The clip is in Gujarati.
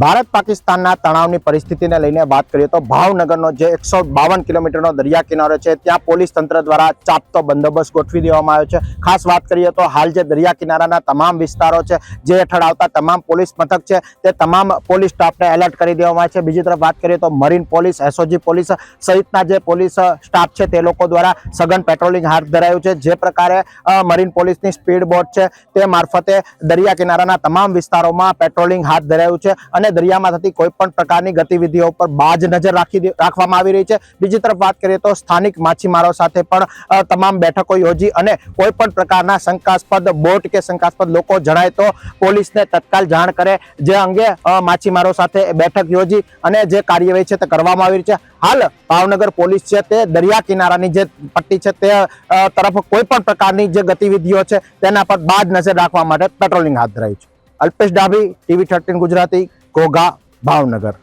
ભારત પાકિસ્તાનના તણાવની પરિસ્થિતિને લઈને વાત કરીએ તો ભાવનગરનો જે 152 કિલોમીટરનો દરિયા કિનારો છે ત્યાં પોલીસ તંત્ર દ્વારા ચાપતો બંદોબસ્ત ગોઠવી દેવામાં આવ્યો છે। ખાસ વાત કરીએ તો હાલ જે દરિયા કિનારાના તમામ વિસ્તારો છે જે હેઠળ આવતા તમામ પોલીસ મથક છે તે તમામ પોલીસ સ્ટાફને એલર્ટ કરી દેવામાં આવ્યો છે। બીજી તરફ વાત કરીએ તો મરીન પોલીસ, એસઓજી પોલીસ સહિતના જે પોલીસ સ્ટાફ છે તે લોકો દ્વારા સઘન પેટ્રોલિંગ હાથ ધરાયું છે। જે પ્રકારે મરીન પોલીસની સ્પીડ બોટ છે તે મારફતે દરિયા કિનારાના તમામ વિસ્તારોમાં પેટ્રોલિંગ હાથ ધરાયું છે અને દરિયામાં થતી કોઈ પણ પ્રકારની ગતિવિધિઓ પર બાજ નજર રાખવામાં આવી રહી છે। બીજી તરફ વાત કરીએ તો સ્થાનિક માછીમારો સાથે પણ તમામ બેઠકો યોજી અને કોઈ પણ પ્રકારના શંકાસ્પદ બોટ કે શંકાસ્પદ લોકો જણાય તો પોલીસને તત્કાલ જાણ કરે જે અંગે માછીમારો સાથે બેઠક યોજી અને જે કાર્યવાહી છે તે કરવામાં આવી રહી છે। હાલ ભાવનગર પોલીસ છે તે દરિયા કિનારાની જે પટ્ટી છે તે તરફ કોઈ પણ પ્રકારની જે ગતિવિધિઓ છે તેના પર બાજ નજર રાખવા માટે પેટ્રોલિંગ હાથ ધરાયું છે। અલ્પેશ ડાભી, TV13 ગુજરાતી, ઘોઘા, ભાવનગર।